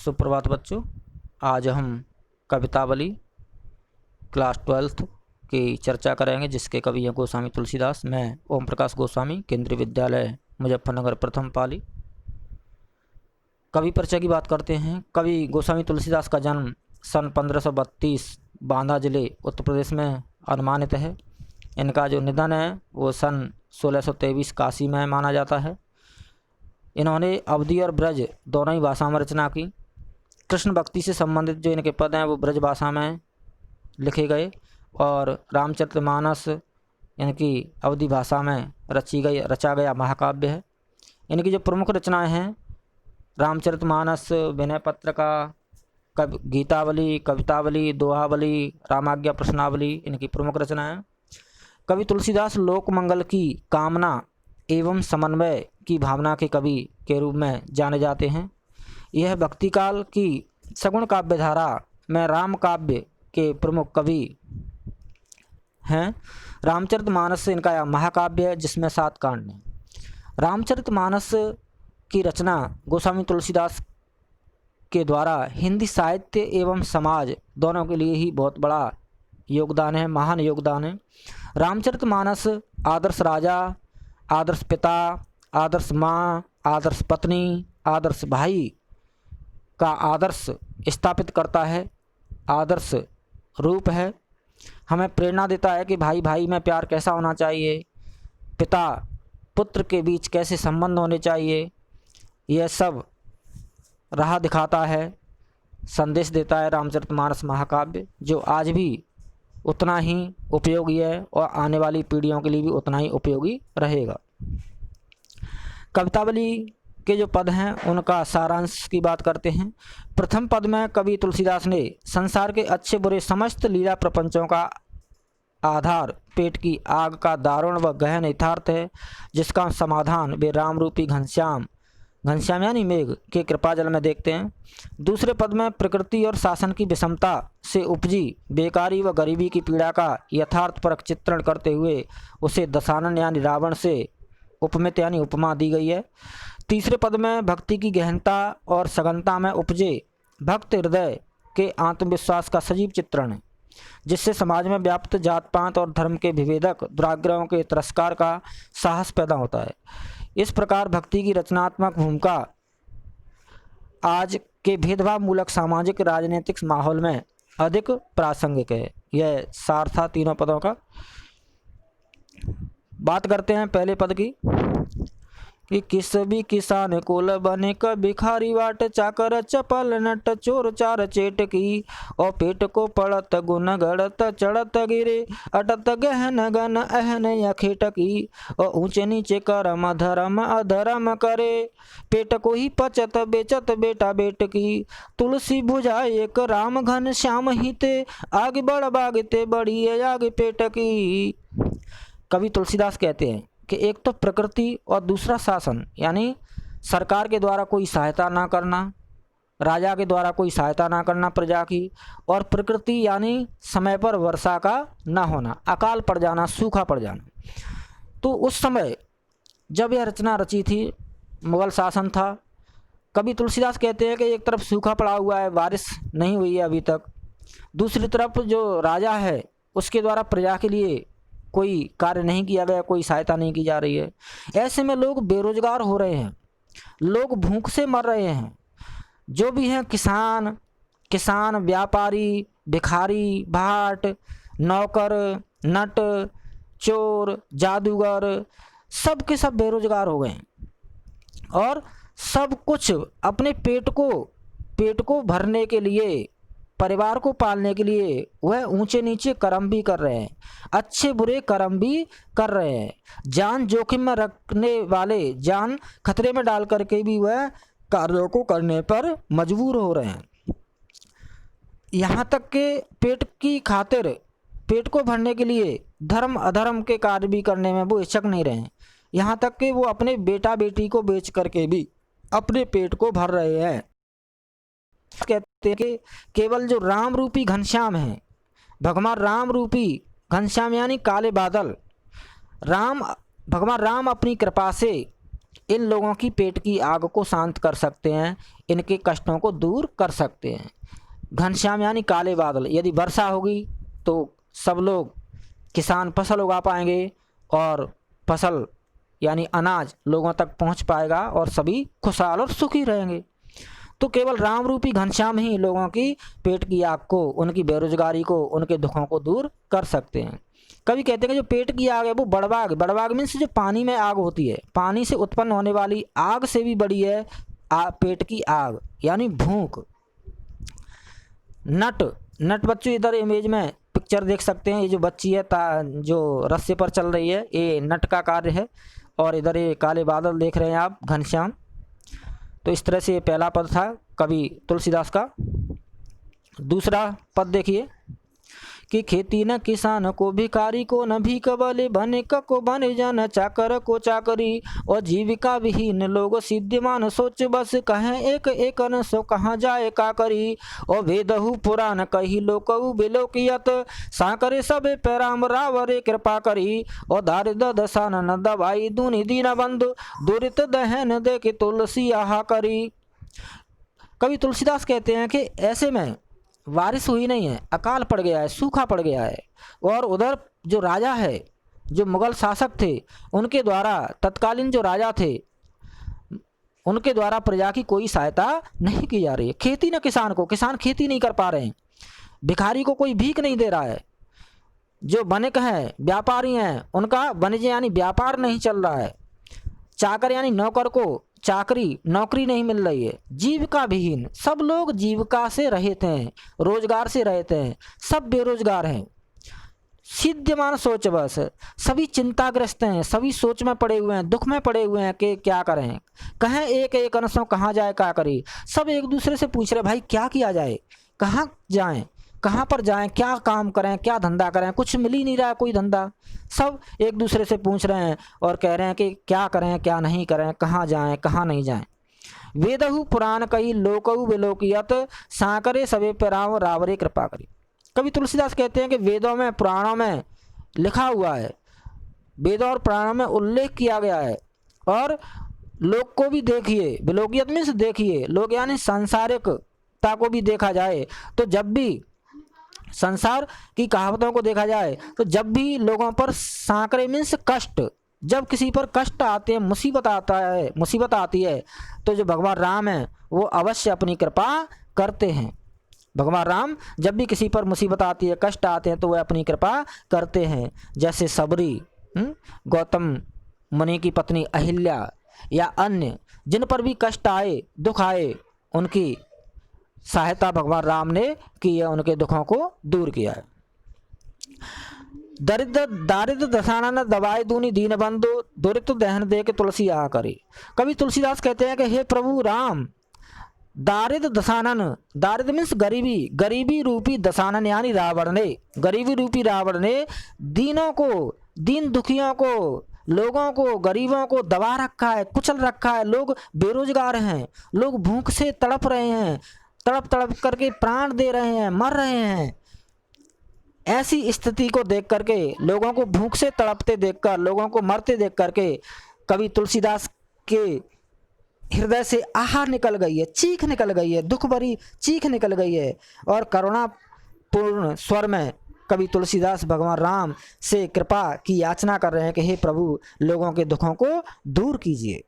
सुप्रभात बच्चों। आज हम कवितावली क्लास 12th की चर्चा करेंगे, जिसके कवि हैं गोस्वामी तुलसीदास। मैं ओम प्रकाश गोस्वामी, केंद्रीय विद्यालय मुजफ्फरनगर प्रथम पाली। कवि परिचय की बात करते हैं। कवि गोस्वामी तुलसीदास का जन्म सन 1532 बांदा जिले उत्तर प्रदेश में अनुमानित है। इनका जो निधन है वो सन 1623 काशी में माना जाता है। इन्होंने अवधी और ब्रज दोनों ही भाषा में रचना की। कृष्ण भक्ति से संबंधित जो इनके पद हैं वो ब्रज भाषा में लिखे गए और रामचरितमानस इनकी अवधी भाषा में रचा गया महाकाव्य है। इनकी जो प्रमुख रचनाएं हैं रामचरितमानस, विनय पत्रिका, गीतावली, कवितावली, दोहावली, रामाज्ञा प्रश्नावली इनकी प्रमुख रचनाएं। कवि तुलसीदास लोक मंगल की कामना एवं समन्वय की भावना के कवि के रूप में जाने जाते हैं। यह भक्ति काल की सगुण काव्य धारा में राम काव्य के प्रमुख कवि हैं। रामचरितमानस इनका यह महाकाव्य है जिसमें 7 कांड हैं। रामचरितमानस की रचना गोस्वामी तुलसीदास के द्वारा हिंदी साहित्य एवं समाज दोनों के लिए ही बहुत बड़ा योगदान है, महान योगदान है। रामचरितमानस आदर्श राजा, आदर्श पिता, आदर्श माँ, आदर्श पत्नी, आदर्श भाई का आदर्श स्थापित करता है, आदर्श रूप है। हमें प्रेरणा देता है कि भाई भाई में प्यार कैसा होना चाहिए, पिता पुत्र के बीच कैसे संबंध होने चाहिए, यह सब राह दिखाता है, संदेश देता है रामचरितमानस महाकाव्य, जो आज भी उतना ही उपयोगी है और आने वाली पीढ़ियों के लिए भी उतना ही उपयोगी रहेगा। कवितावली के जो पद हैं उनका सारांश की बात करते हैं। प्रथम पद में कवि तुलसीदास ने संसार के अच्छे बुरे समस्त लीला प्रपंचों का आधार पेट की आग का दारुण व गहन यथार्थ है, जिसका समाधान वे राम रूपी घनश्याम यानी मेघ के कृपा जल में देखते हैं। दूसरे पद में प्रकृति और शासन की विषमता से उपजी बेकारी व गरीबी की पीड़ा का यथार्थपरक चित्रण करते हुए उसे दशानन यानी रावण से उपमित यानी उपमा दी गई है। तीसरे पद में भक्ति की गहनता और सघनता में उपजे भक्त हृदय के आत्मविश्वास का सजीव चित्रण है, जिससे समाज में व्याप्त जात पात और धर्म के विभेदक दुराग्रहों के तिरस्कार का साहस पैदा होता है। इस प्रकार भक्ति की रचनात्मक भूमिका आज के भेदभाव मूलक सामाजिक राजनीतिक माहौल में अधिक प्रासंगिक है। यह सार था तीनों पदों का। बात करते हैं पहले पद की कि किस भी किसान कुल बने क भिखारी बाट चाकर चपल नट चोर चार चेट की और पेट को पड़त गुन गड़त चढ़त गिरे अटत गहन गन अहन यखेट की और ऊंचे नीचे करम धर्म अधर्म करे पेट को ही पचत बेचत बेटा बेट की तुलसी बुझा एक राम घन श्याम हिते आगे बढ़ बागते बड़ी आगे पेट की। कवि तुलसीदास कहते हैं कि एक तो प्रकृति और दूसरा शासन, यानी सरकार के द्वारा कोई सहायता ना करना, राजा के द्वारा कोई सहायता ना करना प्रजा की, और प्रकृति यानी समय पर वर्षा का ना होना, अकाल पड़ जाना, सूखा पड़ जाना। तो उस समय जब यह रचना रची थी, मुगल शासन था। कवि तुलसीदास कहते हैं कि एक तरफ सूखा पड़ा हुआ है, बारिश नहीं हुई है अभी तक, दूसरी तरफ जो राजा है उसके द्वारा प्रजा के लिए कोई कार्य नहीं किया गया, कोई सहायता नहीं की जा रही है। ऐसे में लोग बेरोजगार हो रहे हैं, लोग भूख से मर रहे हैं। जो भी हैं किसान, व्यापारी, भिखारी, भाट, नौकर, नट, चोर, जादूगर, सब के सब बेरोजगार हो गए हैं और सब कुछ अपने पेट को भरने के लिए, परिवार को पालने के लिए वह ऊंचे नीचे कर्म भी कर रहे हैं, अच्छे बुरे कर्म भी कर रहे हैं। जान जोखिम में रखने वाले जान खतरे में डाल करके भी वह कार्यों को करने पर मजबूर हो रहे हैं। यहाँ तक कि पेट की खातिर, पेट को भरने के लिए धर्म अधर्म के कार्य भी करने में वो हिचक नहीं रहे हैं। यहाँ तक कि वो अपने बेटा बेटी को बेच करके भी अपने पेट को भर रहे हैं। कहते हैं कि केवल जो राम रूपी घनश्याम है, भगवान राम रूपी घनश्याम यानी काले बादल, भगवान राम अपनी कृपा से इन लोगों की पेट की आग को शांत कर सकते हैं, इनके कष्टों को दूर कर सकते हैं। घनश्याम यानी काले बादल, यदि वर्षा होगी तो सब लोग किसान फसल उगा पाएंगे और फसल यानी अनाज लोगों तक पहुंच पाएगा और सभी खुशहाल और सुखी रहेंगे। तो केवल राम रूपी घनश्याम ही लोगों की पेट की आग को, उनकी बेरोजगारी को, उनके दुखों को दूर कर सकते हैं। कभी कहते हैं कि जो पेट की आग है वो बड़बाग, बड़बाग मीन्स जो पानी में आग होती है, पानी से उत्पन्न होने वाली आग से भी बड़ी है पेट की आग यानी भूख। नट, नट बच्चों इधर इमेज में पिक्चर देख सकते हैं, ये जो बच्ची है जो रस्से पर चल रही है ये नट का कार्य है, और इधर ये काले बादल देख रहे हैं आप घनश्याम। तो इस तरह से ये पहला पद था कवि तुलसीदास का। दूसरा पद देखिए कि खेती न किसान को भिखारी को, न भीख बले बने को बने जन चाकर को चाकरी, और जीविका विहीन लोग सिद्धिमान सोच बस कहें एक एक न सो कहाँ जाए का करी, और वेदहु पुराण कही लोकऊ बिलोकियत, साकरे सबे पैराम रावरे कृपा करी, और दारिद्र दशान न दवाई दूनी दीन बंधु, दुरित दहन दे के तुलसी आहा करी। कवि तुलसीदास कहते हैं कि ऐसे में बारिश हुई नहीं है, अकाल पड़ गया है, सूखा पड़ गया है, और उधर जो राजा है, जो मुगल शासक थे, उनके द्वारा, तत्कालीन जो राजा थे उनके द्वारा प्रजा की कोई सहायता नहीं की जा रही है। खेती न किसान को, किसान खेती नहीं कर पा रहे हैं, भिखारी को कोई भीख नहीं दे रहा है, जो वणिक हैं, व्यापारी हैं, उनका वाणिज्य यानी व्यापार नहीं चल रहा है, चाकर यानी नौकर को चाकरी नौकरी नहीं मिल रही है, जीविका विहीन, सब लोग जीविका से रहित हैं, रोजगार से रहित हैं, सब बेरोजगार हैं, सिद्धमान सोच बस, सभी चिंताग्रस्त हैं, सभी सोच में पड़े हुए हैं, दुख में पड़े हुए हैं कि क्या करें, कहें एक एक अनसों कहाँ जाए क्या करें। सब एक दूसरे से पूछ रहे भाई क्या किया जाए, कहाँ जाएं, कहाँ पर जाएं, क्या काम करें, क्या धंधा करें, कुछ मिल ही नहीं रहा कोई धंधा। सब एक दूसरे से पूछ रहे हैं और कह रहे हैं कि क्या करें क्या नहीं करें, कहाँ जाएं कहाँ नहीं जाएं। वेदहु पुराण कही लोकऊ विलोकियत, साकरे सबे पैराम रावरे कृपा करी। कवि तुलसीदास कहते हैं कि वेदों में पुराणों में लिखा हुआ है, वेदों और पुराणों में उल्लेख किया गया है, और लोक को भी देखिए, विलोकियत मीन्स देखिए, लोक यानी सांसारिकता को भी देखा जाए, तो जब भी संसार की कहावतों को देखा जाए तो जब भी लोगों पर सांकरे मीन्स कष्ट, जब किसी पर कष्ट आते हैं, मुसीबत आता है, मुसीबत आती है, तो जो भगवान राम हैं वो अवश्य अपनी कृपा करते हैं। भगवान राम जब भी किसी पर मुसीबत आती है, कष्ट आते हैं, तो वह अपनी कृपा करते हैं। जैसे सबरी, गौतम मुनि की पत्नी अहिल्या, या अन्य जिन पर भी कष्ट आए, दुख आए, उनकी सहायता भगवान राम ने की है, उनके दुखों को दूर किया है। दारिद्र दशाना न दवाई दूनी दीन बंधु, दुरित दहन दे के तुलसी आ करे। कवि तुलसीदास कहते हैं कि हे प्रभु राम, दारिद्र दशानन, दारिद्र मीन्स गरीबी, गरीबी रूपी दशानन यानी रावण ने, गरीबी रूपी रावण ने दीनों को, दीन दुखियों को, लोगों को, गरीबों को दबा रखा है, कुचल रखा है। लोग बेरोजगार हैं, लोग भूख से तड़प रहे हैं, तड़प तड़प करके प्राण दे रहे हैं, मर रहे हैं। ऐसी स्थिति को देख करके, लोगों को भूख से तड़पते देखकर, लोगों को मरते देख करके कवि तुलसीदास के हृदय से आहा निकल गई है, चीख निकल गई है, दुख भरी चीख निकल गई है, और करुणापूर्ण स्वर में कवि तुलसीदास भगवान राम से कृपा की याचना कर रहे हैं कि हे प्रभु, लोगों के दुखों को दूर कीजिए।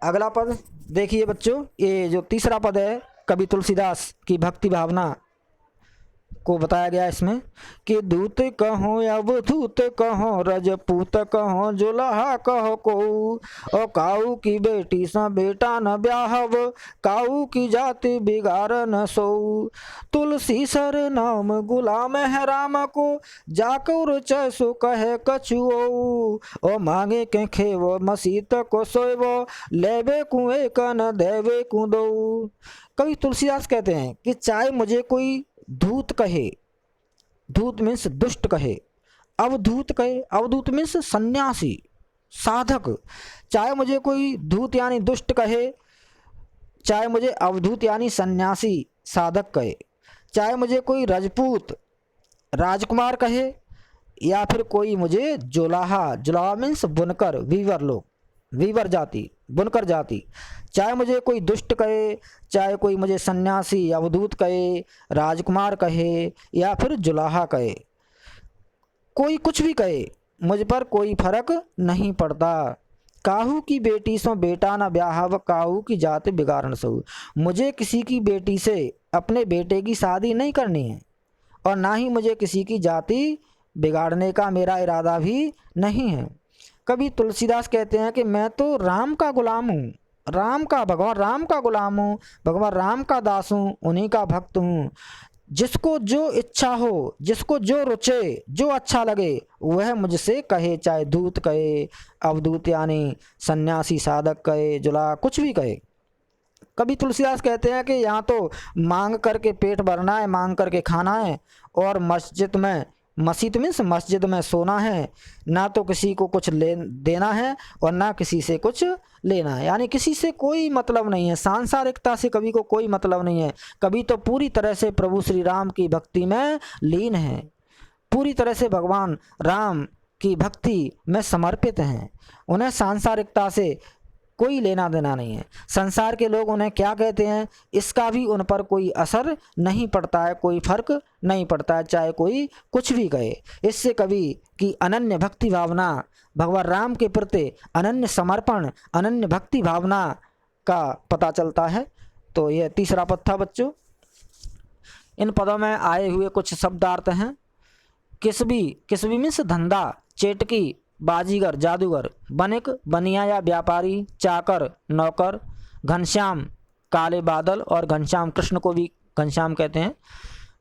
अगला पद देखिए बच्चों, ये जो तीसरा पद है कवि तुलसीदास की भक्ति भावना को बताया गया इसमें कि दूत कहो अवधूत कहो, रजपूत कहो जुलहा कहो को, और काऊ की बेटी सा बेटा न ब्याहव, काऊ की जाति बिगाड़ न सो, तुलसी सर नाम गुलाम है राम को, जाकर चैसो कहे कछुओ, और मांगे के खेवो मसीत को सोएवो, लेवे कुएं कन देवे कु दो। कवि तुलसीदास कहते हैं कि चाहे मुझे कोई धूत कहे, धूत मीन्स दुष्ट कहे, अवधूत कहे, अवधूत मीन्स सन्यासी साधक, चाहे मुझे कोई धूत यानी दुष्ट कहे, चाहे मुझे अवधूत यानी सन्यासी साधक कहे, चाहे मुझे कोई राजपूत राजकुमार कहे, या फिर कोई मुझे जुलाहा, जुलाहा मीन्स बुनकर, वीवर लोग, वीवर जाति, बुनकर जाति, चाहे मुझे कोई दुष्ट कहे, चाहे कोई मुझे सन्यासी, अवधूत कहे, राजकुमार कहे या फिर जुलाहा कहे, कोई कुछ भी कहे, मुझ पर कोई फर्क नहीं पड़ता। काहू की बेटी सो बेटा न ब्याहव, काहू की जात बिगाड़न सऊ। मुझे किसी की बेटी से अपने बेटे की शादी नहीं करनी है और ना ही मुझे किसी की जाति बिगाड़ने का मेरा इरादा भी नहीं है। कभी तुलसीदास कहते हैं कि मैं तो राम का गुलाम हूँ, राम का, भगवान राम का गुलाम हूँ, भगवान राम का दास हूँ, उन्हीं का भक्त हूँ। जिसको जो इच्छा हो, जिसको जो रुचे, जो अच्छा लगे वह मुझसे कहे, चाहे दूत कहे, अवधूत यानी सन्यासी, साधक कहे, जुला, कुछ भी कहे। कभी तुलसीदास कहते हैं कि यहाँ तो मांग करके पेट भरना है, मांग करके खाना है, और मस्जिद में, मस्जिद मीन्स मस्जिद में सोना है, ना तो किसी को कुछ ले देना है और ना किसी से कुछ लेना है, यानी किसी से कोई मतलब नहीं है, सांसारिकता से कभी को कोई मतलब नहीं है। कभी तो पूरी तरह से प्रभु श्री राम की भक्ति में लीन है, पूरी तरह से भगवान राम की भक्ति में समर्पित हैं, उन्हें सांसारिकता से कोई लेना देना नहीं है। संसार के लोग उन्हें क्या कहते हैं इसका भी उन पर कोई असर नहीं पड़ता है, कोई फर्क नहीं पड़ता है, चाहे कोई कुछ भी कहे। इससे कवि की अनन्य भक्ति भावना, भगवान राम के प्रति अनन्य समर्पण, अनन्य भक्ति भावना का पता चलता है। तो यह तीसरा पद था बच्चों। इन पदों में आए हुए कुछ शब्दार्थ हैं। किसबी, किसबी मीन्स धंधा, चेटकी बाजीगर, जादूगर, बनिक, बनिया या व्यापारी, चाकर, नौकर, घनश्याम, काले बादल, और घनश्याम कृष्ण को भी घनश्याम कहते हैं।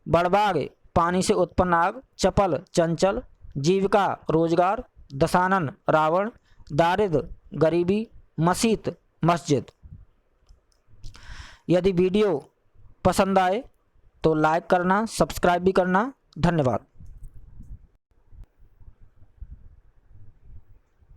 बड़बाग, पानी से उत्पन्न आग, चपल, चंचल, जीविका, रोजगार, दशानन, रावण, दारिद्र, गरीबी, मसीत, मस्जिद। यदि वीडियो पसंद आए तो लाइक करना, सब्सक्राइब भी करना। धन्यवाद।